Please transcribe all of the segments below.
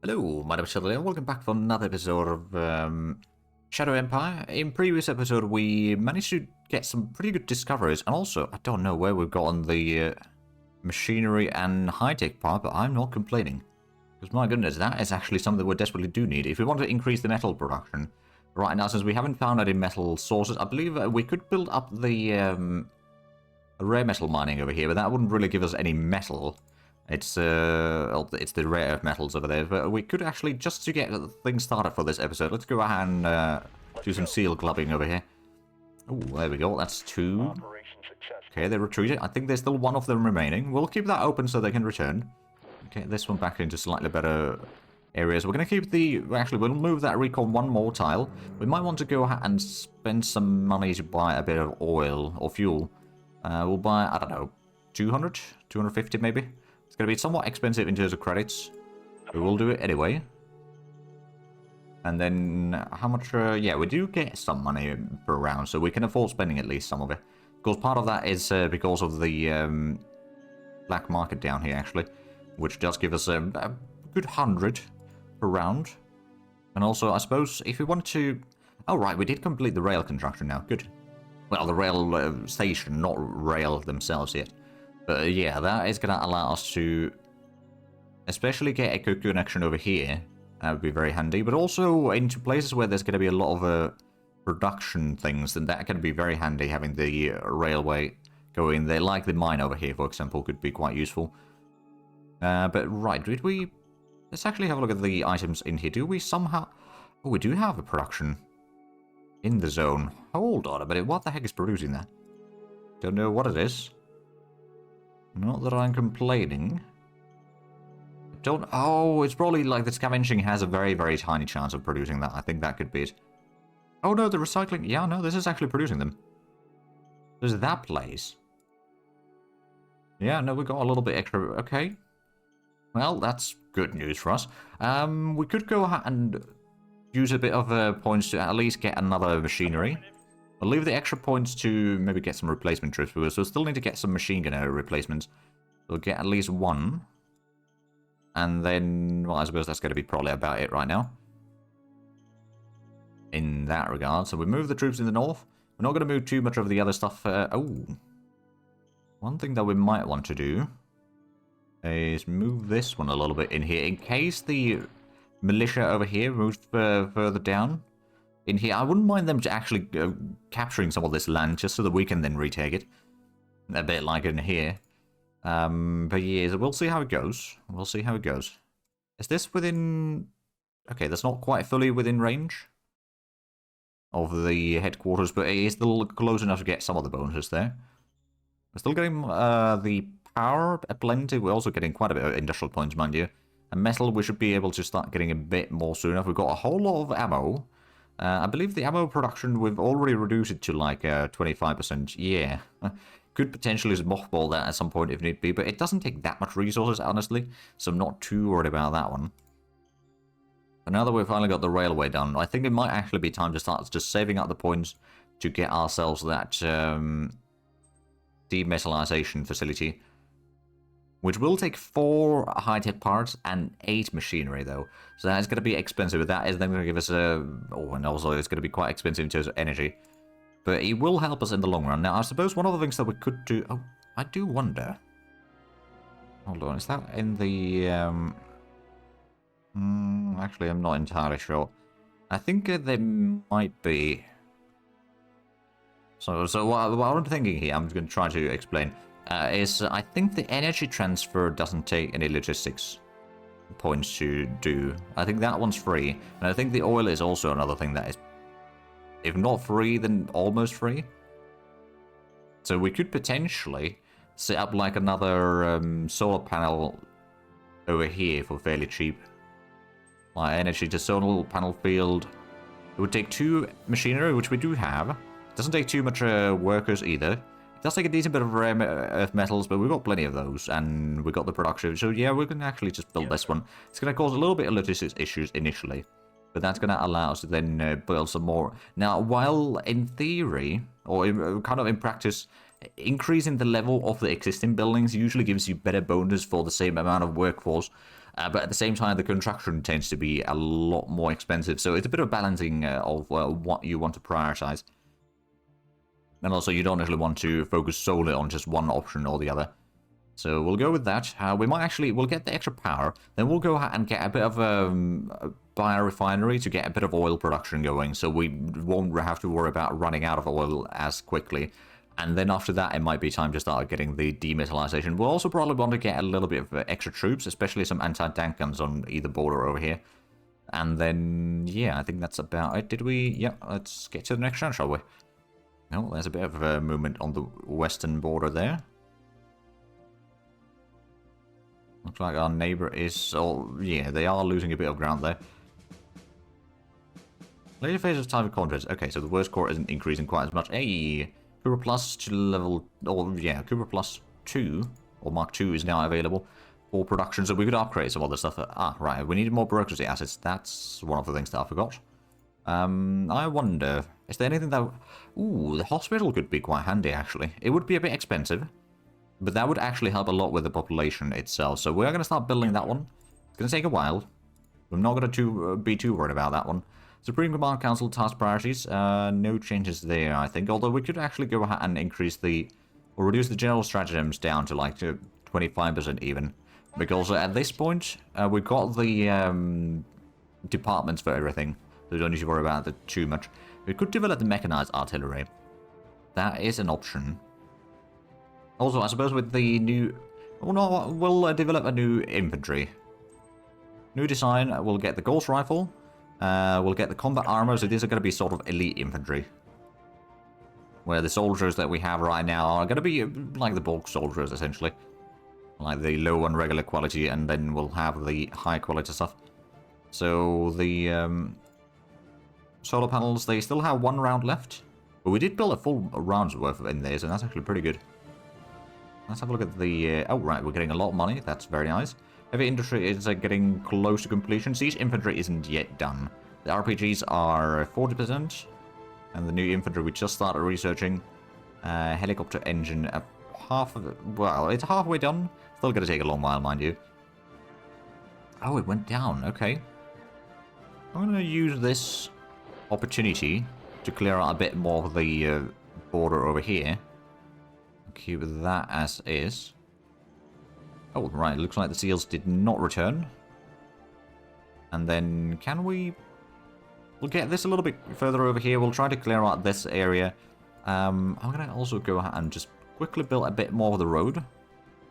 Hello, my name is Zhatelier, and welcome back for another episode of Shadow Empire. In previous episode, we managed to get some pretty good discoveries, and also, I don't know where we've gotten the machinery and high-tech part, but I'm not complaining. Because my goodness, that is actually something that we desperately do need. If we want to increase the metal production, right now, since we haven't found any metal sources, I believe we could build up the rare metal mining over here, but that wouldn't really give us any metal. It's the rare metals over there, but we could actually, just to get things started for this episode, let's go ahead and do some seal clubbing over here. Oh, there we go, that's two. Okay, they retreated. I think there's still one of them remaining. We'll keep that open so they can return. Okay, this one back into slightly better areas. We're going to keep the... Actually, we'll move that recon one more tile. We might want to go ahead and spend some money to buy a bit of oil or fuel. We'll buy, I don't know, 200? 250 maybe? It's going to be somewhat expensive in terms of credits. We will do it anyway. And then, how much... yeah, we do get some money per round, so we can afford spending at least some of it. Of course, part of that is because of the black market down here, actually. Which does give us a good 100 per round. And also, I suppose, if we want to... Oh, right, we did complete the rail construction now. Good. Well, the rail station, not rail themselves yet. But yeah, that is going to allow us to especially get a good connection over here. That would be very handy. But also into places where there's going to be a lot of production things, then that can be very handy, having the railway go in there. Like the mine over here, for example, could be quite useful. But right, did we... Let's actually have a look at the items in here. Do we somehow... Oh, we do have a production in the zone. Hold on a minute, what the heck is producing that? Don't know what it is. Not that I'm complaining. Don't... Oh, it's probably like the scavenging has a very, very tiny chance of producing that. I think that could be it. Oh no, the recycling... Yeah, no, this is actually producing them. There's that place. Yeah, no, we got a little bit extra... Okay. Well, that's good news for us. We could go ahead and use a bit of points to at least get another machinery. We'll leave the extra points to maybe get some replacement troops, because we'll still need to get some machine gunner replacements. We'll get at least one. And then, well, I suppose that's going to be probably about it right now. In that regard. So we move the troops in the north. We're not going to move too much of the other stuff. Oh. One thing that we might want to do is move this one a little bit in here. In case the militia over here moves further down. In here, I wouldn't mind them to actually capturing some of this land, just so that we can then retake it. A bit like in here. But yeah, we'll see how it goes. We'll see how it goes. Is this within... Okay, that's not quite fully within range of the headquarters, but it is still close enough to get some of the bonuses there. We're still getting the power plenty. We're also getting quite a bit of industrial points, mind you. And metal, we should be able to start getting a bit more soon enough. We've got a whole lot of ammo. I believe the ammo production, we've already reduced it to like 25%. Yeah. Could potentially mothball that at some point if need be, but it doesn't take that much resources, honestly. So I'm not too worried about that one. But now that we've finally got the railway done, I think it might actually be time to start just saving up the points to get ourselves that demetallization facility. Which will take 4 high-tech parts and 8 machinery, though. So that's going to be expensive. That is then going to give us a... Oh, and also it's going to be quite expensive in terms of energy. But it will help us in the long run. Now, I suppose one of the things that we could do... Oh, I do wonder. Hold on, is that in the... actually, I'm not entirely sure. I think there might be... So what I'm thinking here, I'm going to try to explain... is I think the energy transfer doesn't take any logistics points to do. I think that one's free. And I think the oil is also another thing that is, if not free, then almost free. So we could potentially set up like another solar panel over here for fairly cheap. Like energy to solar panel field. It would take 2 machinery, which we do have. It doesn't take too much workers either. It does take a decent bit of rare earth metals, but we've got plenty of those, and we got the production. So yeah, we're going to actually just build this one. It's going to cause a little bit of logistics issues initially, but that's going to allow us to then build some more. Now, while in theory, or kind of in practice, increasing the level of the existing buildings usually gives you better bonus for the same amount of workforce. But at the same time, the construction tends to be a lot more expensive, so it's a bit of balancing of what you want to prioritize. And also, you don't actually want to focus solely on just one option or the other. So we'll go with that. We'll get the extra power, then we'll go ahead and get a bit of a biorefinery to get a bit of oil production going, so we won't have to worry about running out of oil as quickly. And then after that, it might be time to start getting the demetallization. We'll also probably want to get a little bit of extra troops, especially some anti-tank guns on either border over here. And then, yeah, I think that's about it. Did we? Yeah, let's get to the next round, shall we? No, there's a bit of a movement on the western border there. Looks like our neighbor is... Oh, yeah, they are losing a bit of ground there. Later phase of time of contracts. Okay, so the worst core isn't increasing quite as much. Hey! Cooper Plus to level... Oh, yeah, Cooper Plus 2, or Mark 2 is now available for production, so we could upgrade some other stuff. Right, we need more bureaucracy assets. That's one of the things that I forgot. I wonder, is there anything that... Ooh, the hospital could be quite handy, actually. It would be a bit expensive, but that would actually help a lot with the population itself, so we're going to start building that one. It's going to take a while. I'm not going to be too worried about that one. Supreme Command Council task priorities, no changes there, I think. Although we could actually go ahead and increase the, or reduce the general stratagems down to like 25% even. Because at this point, we've got the departments for everything. So we don't need to worry about it too much. We could develop the mechanized artillery. That is an option. Also, I suppose with the new... Oh no, we'll develop a new infantry. New design, we'll get the Gauss rifle. We'll get the combat armor, so these are going to be sort of elite infantry. Where the soldiers that we have right now are going to be like the bulk soldiers, essentially. Like the low and regular quality, and then we'll have the high quality stuff. So the solar panels, they still have 1 round left. But we did build a full round's worth in there, so that's actually pretty good. Let's have a look at the... oh, right, we're getting a lot of money. That's very nice. Heavy industry is getting close to completion. Siege infantry isn't yet done. The RPGs are 40%. And the new infantry we just started researching. Helicopter engine, half of it. Well, it's halfway done. Still going to take a long while, mind you. Oh, it went down. Okay. I'm going to use this opportunity to clear out a bit more of the border over here. Keep that as is. Oh, right, looks like the seals did not return. And then, can we... We'll get this a little bit further over here. We'll try to clear out this area. I'm going to also go ahead and just quickly build a bit more of the road.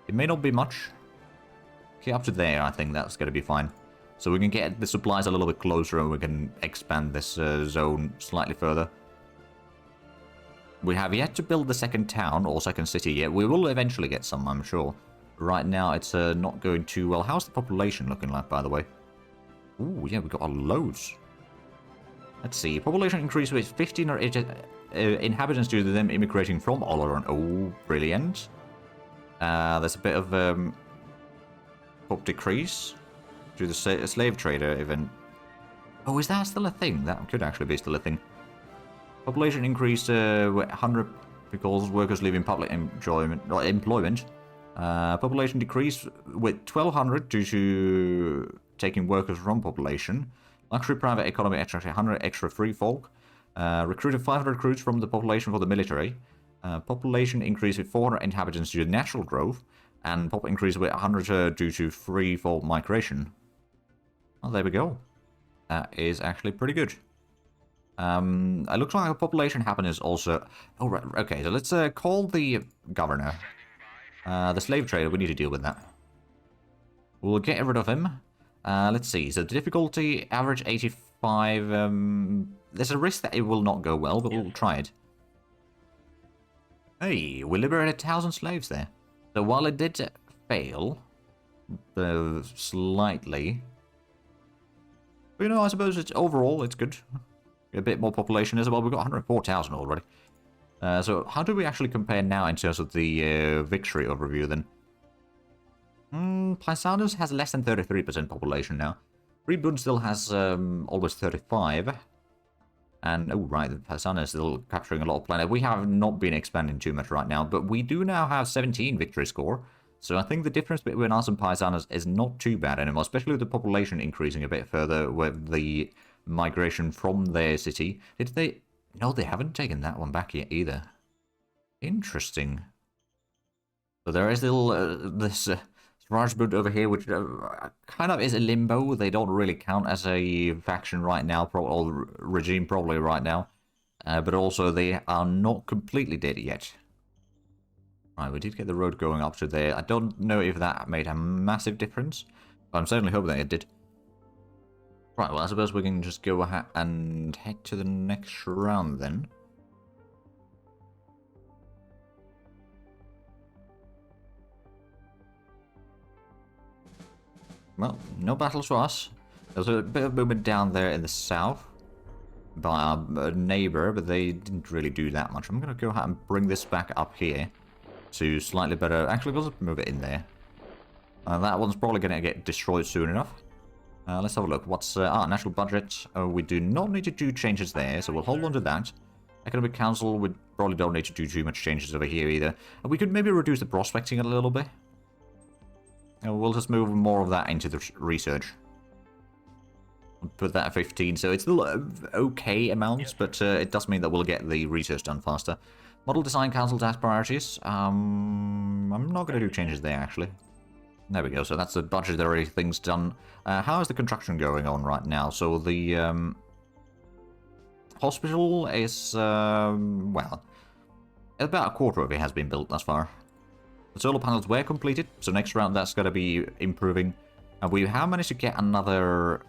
It may not be much. Okay, up to there, I think that's going to be fine. So we can get the supplies a little bit closer and we can expand this zone slightly further. We have yet to build the second town or second city yet. We will eventually get some, I'm sure. Right now, it's not going too well. How's the population looking like, by the way? Ooh, yeah, we got a loads. Let's see. Population increase with 15 or inhabitants due to them immigrating from Oloron. Oh, brilliant. There's a bit of pop decrease due to the slave trader event. Oh, is that still a thing? That could actually be still a thing. Population increase with 100 because workers leaving public employment. Population decrease with 1,200 due to taking workers from population. Luxury private economy attracting 100 extra free folk. Recruited 500 recruits from the population for the military. Population increase with 400 inhabitants due to natural growth. And pop increase with 100 due to free folk migration. Well, there we go. That is actually pretty good. It looks like a population happiness also... Oh, right, okay, so let's call the governor. The slave trader, we need to deal with that. We'll get rid of him. Let's see, so the difficulty, average 85. There's a risk that it will not go well, but we'll try it. Hey, we liberated 1,000 slaves there. So while it did fail, slightly... But, you know, I suppose it's overall, it's good. A bit more population as well. We've got 104,000 already. So how do we actually compare now in terms of the victory overview then? Paisanos has less than 33% population now. Rebund still has almost 35. And, oh right, the Paisanos is still capturing a lot of planet. We have not been expanding too much right now, but we do now have 17 victory score. So I think the difference between us and Paisanos is not too bad anymore, especially with the population increasing a bit further with the migration from their city. Did they... No, they haven't taken that one back yet either. Interesting. So there is still this Rajput over here, which kind of is a limbo. They don't really count as a faction right now, or regime probably right now. But also they are not completely dead yet. Right, we did get the road going up to there. I don't know if that made a massive difference, but I'm certainly hoping that it did. Right, well, I suppose we can just go ahead and head to the next round then. Well, no battles for us. There was a bit of movement down there in the south by our neighbor, but they didn't really do that much. I'm going to go ahead and bring this back up here to slightly better... Actually, let's move it in there. That one's probably going to get destroyed soon enough. Let's have a look. What's national budget? We do not need to do changes there, so we'll hold on to that. Economic Council, we probably don't need to do too much changes over here either. We could maybe reduce the prospecting a little bit. We'll just move more of that into the research. Put that at 15, so it's still okay amounts, but it does mean that we'll get the research done faster. Model Design Council task priorities. I'm not going to do changes there, actually. There we go, so that's the budgetary things done. How is the construction going on right now? So the hospital is, well, about a quarter of it has been built thus far. The solar panels were completed, so next round that's going to be improving. And we have managed to get another...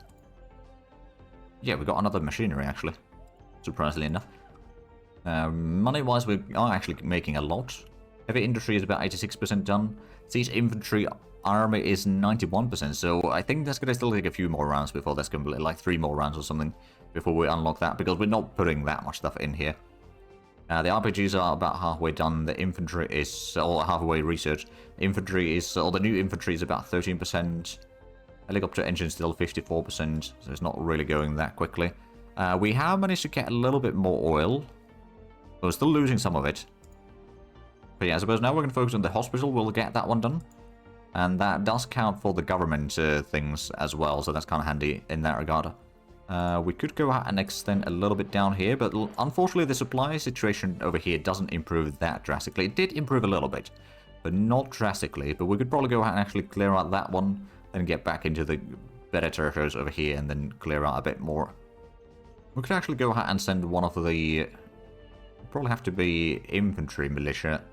Yeah, we got another machinery, actually. Surprisingly enough. Money-wise, we are actually making a lot. Heavy industry is about 86% done. Siege infantry army is 91%, so I think that's going to still take a few more rounds before that's complete, like 3 more rounds or something, before we unlock that, because we're not putting that much stuff in here. The RPGs are about halfway done. The infantry is all halfway researched. Infantry is, or the new infantry is about 13%. Helicopter engine still 54%, so it's not really going that quickly. We have managed to get a little bit more oil. We're still losing some of it. But yeah, I suppose now we're going to focus on the hospital. We'll get that one done. And that does count for the government things as well, so that's kind of handy in that regard. We could go out and extend a little bit down here, but unfortunately the supply situation over here doesn't improve that drastically. It did improve a little bit, but not drastically. But we could probably go out and actually clear out that one, then get back into the better territories over here, and then clear out a bit more. We could actually go out and send one of the... Probably have to be infantry militia.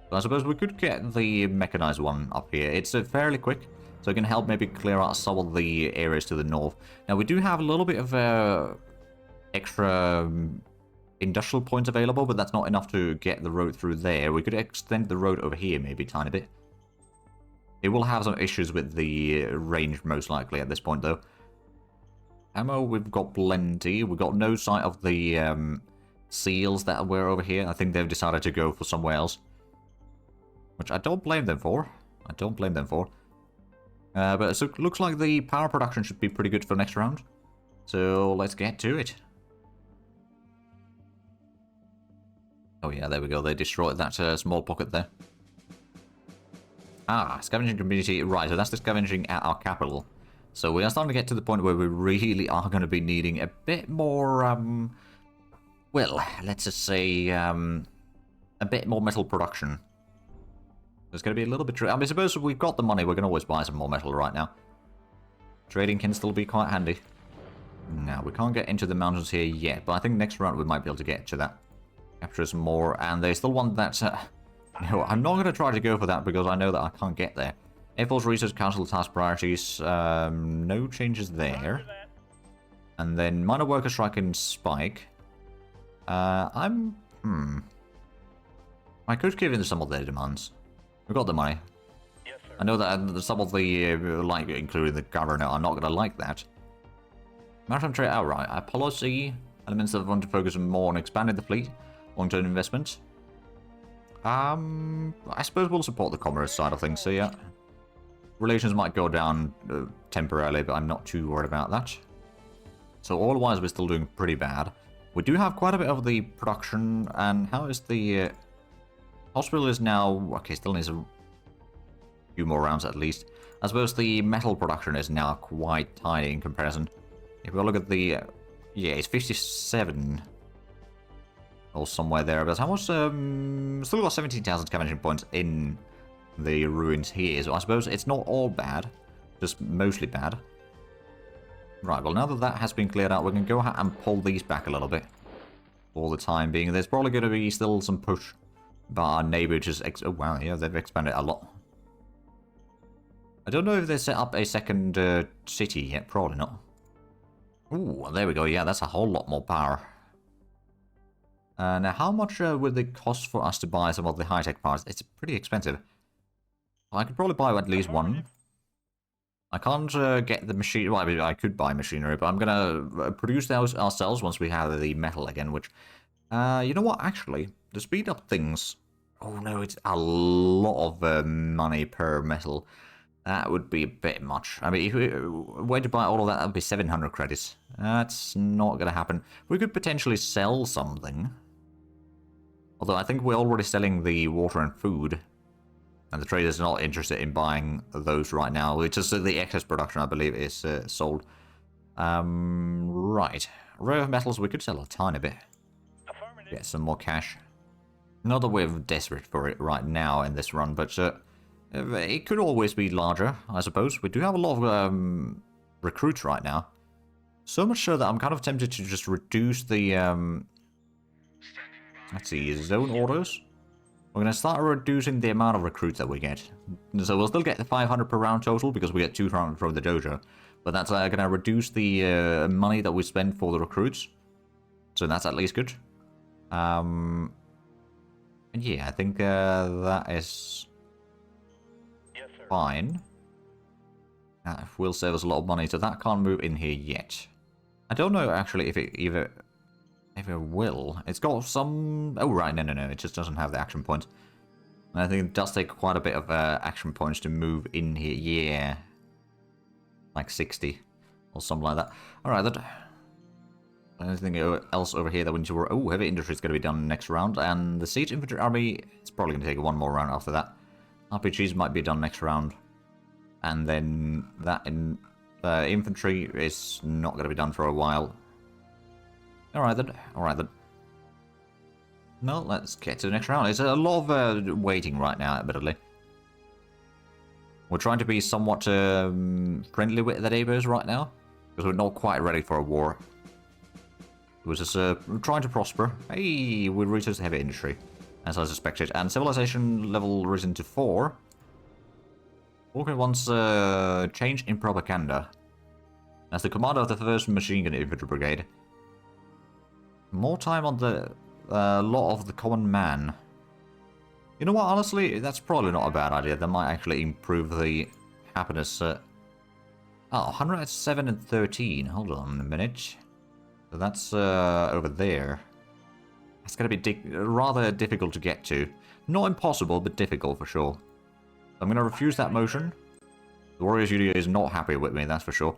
So I suppose we could get the mechanized one up here. It's fairly quick, so it can help maybe clear out some of the areas to the north. Now, we do have a little bit of extra industrial points available, but that's not enough to get the road through there. We could extend the road over here maybe a tiny bit. It will have some issues with the range, most likely, at this point, though. Ammo, we've got plenty. We've got no sight of the seals that were over here. I think they've decided to go for somewhere else. Which I don't blame them for. I don't blame them for. But so it looks like the power production should be pretty good for next round. So let's get to it. Oh yeah, there we go. They destroyed that small pocket there. Ah, scavenging community. Right, so that's the scavenging at our capital. So we are starting to get to the point where we really are going to be needing a bit more, well, let's just say, a bit more metal production. There's going to be a little bit... I mean, suppose if we've got the money, we can always buy some more metal right now. Trading can still be quite handy. Now, we can't get into the mountains here yet, but I think next round we might be able to get to that. Capture some more, and they still want that... no, I'm not going to try to go for that because I know that I can't get there. Air Force Research Council task priorities, no changes there. And then minor worker strike and spike. I could give in some of their demands. We've got the money. Yes, sir. I know that some of the, like, including the governor, are not going to like that. Maritime trade outright. Our policy elements that want to focus more on expanding the fleet, long-term investment. I suppose we'll support the commerce side of things, so yeah. Relations might go down temporarily, but I'm not too worried about that. So all-wise, we're still doing pretty bad. We do have quite a bit of the production, and how is the... hospital is now... Okay, still needs a few more rounds at least. I suppose the metal production is now quite tiny in comparison. If we look at the... yeah, it's 57. Or somewhere there. But how much... still got 17,000 scavenging points in the ruins here. So I suppose it's not all bad. Just mostly bad. Right, well now that that has been cleared out, we can go ahead and pull these back a little bit. For the time being. There's probably going to be still some push by our neighbor. Just oh wow, yeah, they've expanded a lot. I don't know if they set up a second city yet. Probably not. Ooh, there we go. Yeah, that's a whole lot more power. Now, how much would it cost for us to buy some of the high-tech parts? It's pretty expensive. I could probably buy at least one. I can't get the machine. Well, I mean, I could buy machinery, but I'm gonna produce those ourselves once we have the metal again. Which, you know what? Actually, to speed up things. Oh no, it's a lot of money per metal. That would be a bit much. I mean, if we were to buy all of that, that would be 700 credits. That's not gonna happen. We could potentially sell something. Although I think we're already selling the water and food. And the trader's not interested in buying those right now. It's just the excess production, I believe, is sold. Right. Rare metals, we could sell a tiny bit. Get some more cash. Not that we're desperate for it right now in this run, but it could always be larger, I suppose. We do have a lot of recruits right now. So much so that I'm kind of tempted to just reduce the... let's see, zone orders. We're going to start reducing the amount of recruits that we get. So we'll still get the 500 per round total because we get 200 from the dojo. But that's going to reduce the money that we spend for the recruits. So that's at least good. And yeah, I think that is fine. That will save us a lot of money, so that can't move in here yet. I don't know actually if it will. It's got some... oh, right, no, it just doesn't have the action points. And I think it does take quite a bit of action points to move in here. Yeah. Like 60. Or something like that. Alright, then. Anything else over here that we need to... oh, heavy industry is going to be done next round. And the siege infantry army, it's probably going to take one more round after that. RPGs might be done next round. And then that in infantry is not going to be done for a while. Alright then. No, let's get to the next round. It's a lot of waiting right now, admittedly. We're trying to be somewhat friendly with the neighbors right now. Because we're not quite ready for a war. It was just trying to prosper. Hey, we researched heavy industry. As I suspected. And civilization level risen to 4. Walker wants change in propaganda. As the commander of the 1st Machine Gun Infantry Brigade. More time on the lot of the common man. You know what, honestly, that's probably not a bad idea. That might actually improve the happiness. Oh, 107 and 13. Hold on a minute. So that's over there. That's going to be rather difficult to get to. Not impossible, but difficult for sure. I'm going to refuse that motion. The Warriors Studio is not happy with me, that's for sure.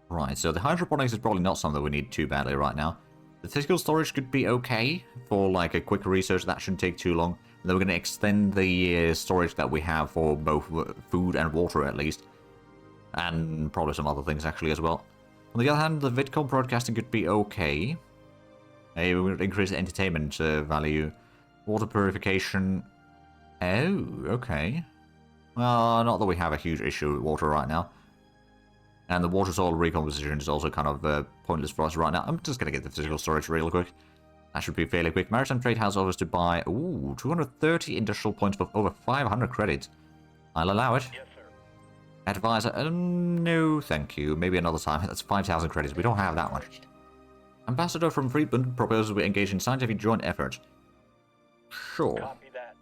Right, so the hydroponics is probably not something we need too badly right now. The physical storage could be okay for like a quick research. That shouldn't take too long. And then we're going to extend the storage that we have for both food and water at least. And probably some other things actually as well. On the other hand, the VidCom broadcasting could be okay. We would increase the entertainment value. Water purification. Oh, okay. Well, not that we have a huge issue with water right now. And the water soil recomposition is also kind of pointless for us right now. I'm just going to get the physical storage real quick. That should be fairly quick. Maritime Trade House offers to buy, ooh, 230 industrial points for over 500 credits. I'll allow it. Yes, sir. Advisor, no thank you. Maybe another time. That's 5,000 credits. We don't have that much. Ambassador from Friedland proposes we engage in scientific joint effort. Sure. Copy that.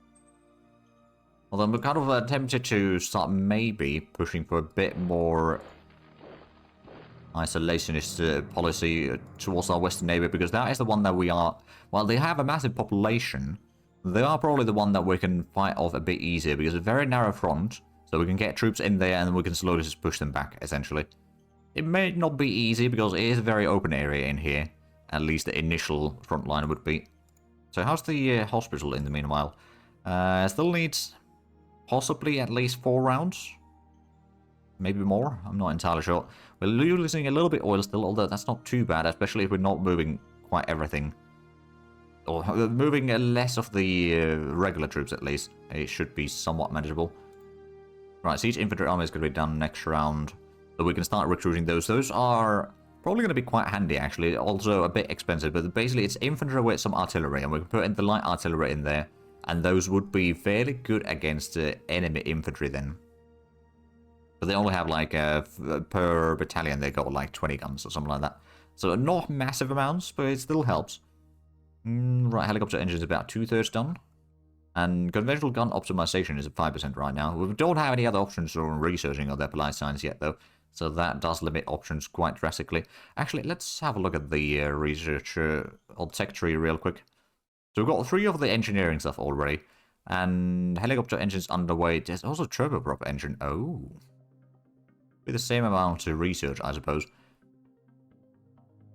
Although I'm kind of tempted to start maybe pushing for a bit more isolationist policy towards our western neighbor, because that is the one that we are... While they have a massive population, they are probably the one that we can fight off a bit easier, because it's a very narrow front, so we can get troops in there and then we can slowly just push them back, essentially. It may not be easy, because it is a very open area in here. At least the initial front line would be. So how's the hospital in the meanwhile? Still needs possibly at least 4 rounds. Maybe more, I'm not entirely sure. We're losing a little bit oil still, although that's not too bad, especially if we're not moving quite everything. Or moving less of the regular troops at least. It should be somewhat manageable. Right, siege infantry army is going to be done next round. So we can start recruiting those. Those are probably going to be quite handy actually, also a bit expensive. But basically it's infantry with some artillery, and we can put in the light artillery in there. And those would be fairly good against enemy infantry then. But they only have like, per battalion they got like 20 guns or something like that. So not massive amounts, but it still helps. Right, helicopter engine is about 2/3 done. And conventional gun optimization is at 5% right now. We don't have any other options for researching other polite science yet though. So that does limit options quite drastically. Actually, let's have a look at the research on tech tree real quick. So we've got 3 of the engineering stuff already. And helicopter engines underway. There's also turboprop engine. Oh. Be the same amount to research, I suppose.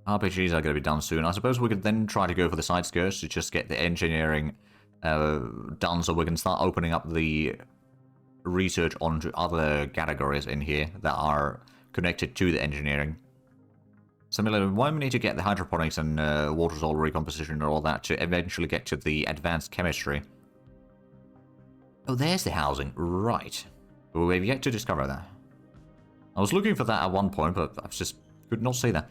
RPGs are going to be done soon. I suppose we could then try to go for the side skirts to just get the engineering done so we can start opening up the research onto other categories in here that are connected to the engineering. Similarly, why we need to get the hydroponics and water soil recomposition and all that to eventually get to the advanced chemistry. Oh, there's the housing. Right. We've yet to discover that. I was looking for that at one point, but I just could not see that.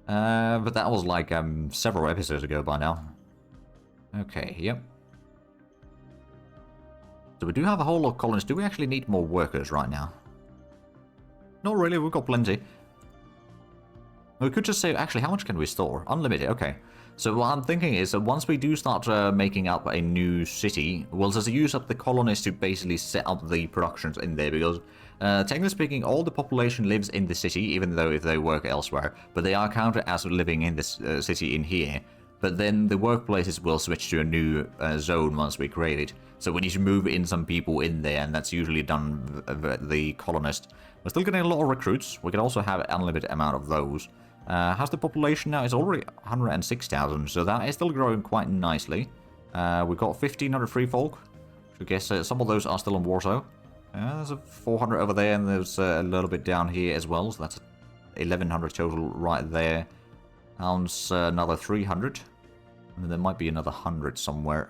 But that was like several episodes ago by now. Okay, yep. So we do have a whole lot of colonies. Do we actually need more workers right now? Not really, we've got plenty. We could just say, actually, how much can we store? Unlimited, okay. So what I'm thinking is that once we do start making up a new city, we'll just use up the colonies to basically set up the productions in there, because technically speaking, all the population lives in the city, even though if they work elsewhere, but they are counted as living in this city in here. But then the workplaces will switch to a new zone once we create it. So we need to move in some people in there, and that's usually done with the colonist. We're still getting a lot of recruits. We can also have an unlimited amount of those. How's the population now? It's already 106,000, so that is still growing quite nicely. We've got 1,500 free folk. I guess some of those are still in Warsaw. There's a 400 over there, and there's a little bit down here as well, so that's 1,100 total right there. Sounds another 300. And then there might be another 100 somewhere.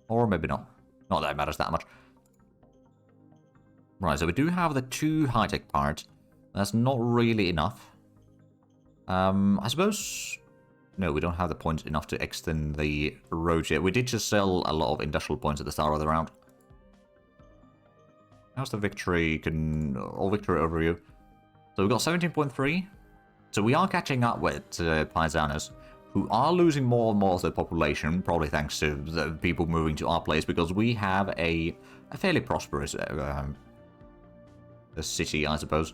Or maybe not. Not that it matters that much. Right, so we do have the 2 high-tech parts. That's not really enough. I suppose... No, we don't have the points enough to extend the road yet. We did just sell a lot of industrial points at the start of the round. How's the victory? All victory overview. So we've got 17.3. So we are catching up with Paisanos, who are losing more and more of their population, probably thanks to the people moving to our place, because we have a fairly prosperous city, I suppose.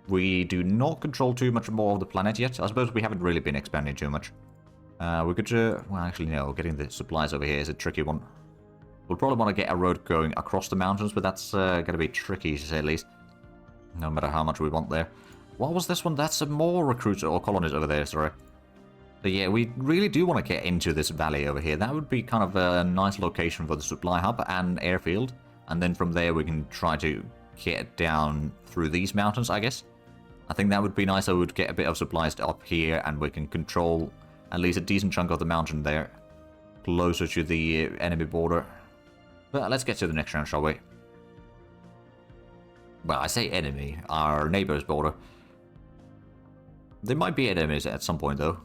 We do not control too much more of the planet yet. I suppose we haven't really been expanding too much. We could, well, actually, no, getting the supplies over here is a tricky one. We'll probably want to get a road going across the mountains, but that's going to be tricky, to say the least. No matter how much we want there. What was this one? That's some more recruits or colonies over there, sorry. But yeah, we really do want to get into this valley over here. That would be kind of a nice location for the supply hub and airfield. And then from there we can try to get down through these mountains, I guess. I think that would be nice. I would get a bit of supplies up here, and we can control at least a decent chunk of the mountain there, closer to the enemy border. But let's get to the next round, shall we? Well, I say enemy, our neighbor's border. They might be enemies at some point, though.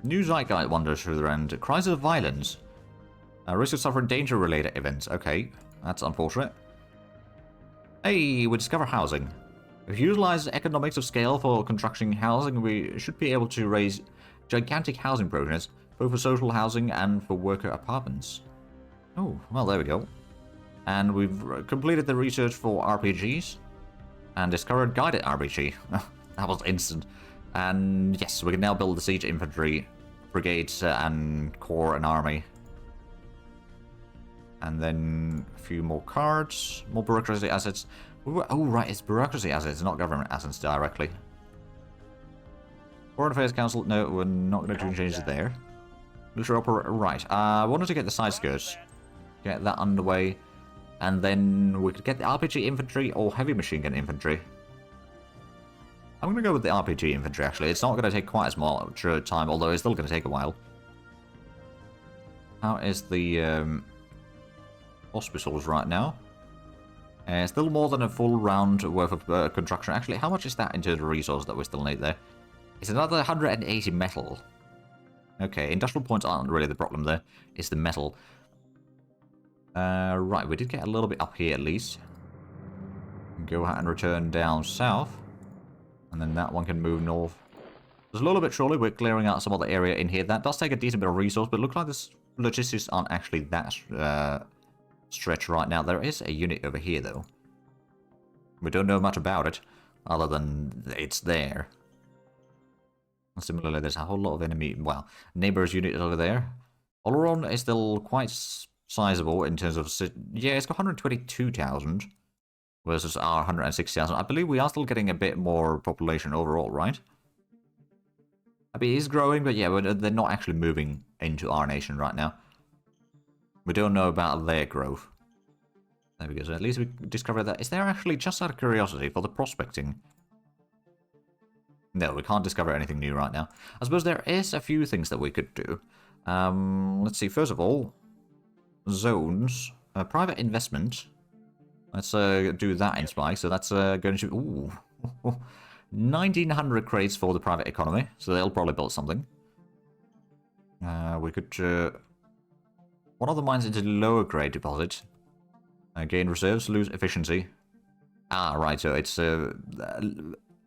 New Zeitgeist wanders through the end. Crisis of violence. Risk of suffering danger-related events. Okay, that's unfortunate. Hey, we discover housing. If you utilize economics of scale for constructing housing, we should be able to raise gigantic housing projects, both for social housing and for worker apartments. Oh, well, there we go. And we've completed the research for RPGs and discovered guided RPG. That was instant. And yes, we can now build the siege infantry, brigades, and corps and army. And then a few more cards, more bureaucracy assets. Oh, right, it's bureaucracy assets, not government assets directly. Foreign Affairs Council, no, we're not going to do changes there. Right, I wanted to get the side skirts. Get that underway. And then we could get the RPG infantry or heavy machine gun infantry. I'm going to go with the RPG infantry, actually. It's not going to take quite as much time, although it's still going to take a while. How is the hospitals right now? Still more than a full round worth of construction. Actually, how much is that into the resource that we still need there? It's another 180 metal. Okay, industrial points aren't really the problem there. It's the metal. Right, we did get a little bit up here at least. Go ahead and return down south. And then that one can move north. There's a little bit surely. We're clearing out some other area in here. That does take a decent bit of resource, but it looks like the logistics aren't actually that stretched right now. There is a unit over here, though. We don't know much about it, other than it's there. And similarly, there's a whole lot of enemy, well, neighbors units over there. Oleron is still quite sizable in terms of, yeah, it's got 122,000 versus our 160,000. I believe we are still getting a bit more population overall, right? I mean, it is growing, but yeah, they're not actually moving into our nation right now. We don't know about their growth. There we go, so at least we discovered that. Is there actually, just out of curiosity, for the prospecting? No, we can't discover anything new right now. I suppose there is a few things that we could do. Let's see, first of all, zones, private investment. Let's do that in Spy. So that's going to... Ooh. 1,900 crates for the private economy. So they'll probably build something. We could... one of the mines into lower grade deposit. Gain reserves, lose efficiency. Ah, right. So it's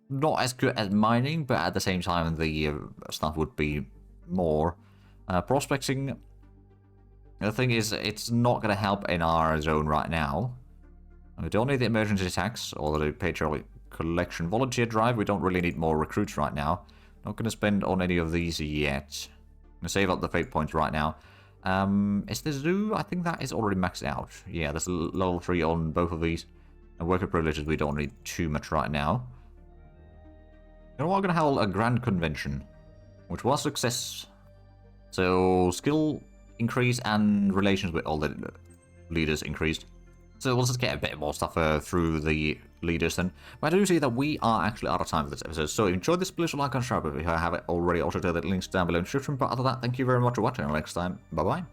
not as good as mining, but at the same time the stuff would be more. Prospecting... The thing is, it's not going to help in our zone right now. We don't need the emergency tax or the patriotic collection volunteer drive. We don't really need more recruits right now. Not going to spend on any of these yet. I'm going to save up the fate points right now. Is the zoo? I think that is already maxed out. Yeah, there's a level 3 on both of these. And worker privileges we don't need too much right now. You know what? We're going to hold a grand convention, which was a success. So skill increase and relations with all the leaders increased. So we'll just get a bit more stuff through the leaders then. But I do see that we are actually out of time for this episode. So if you enjoyed this, please like and subscribe if you haven't already. Also, the links down below in the description. But other than that, thank you very much for watching. Until next time, bye bye.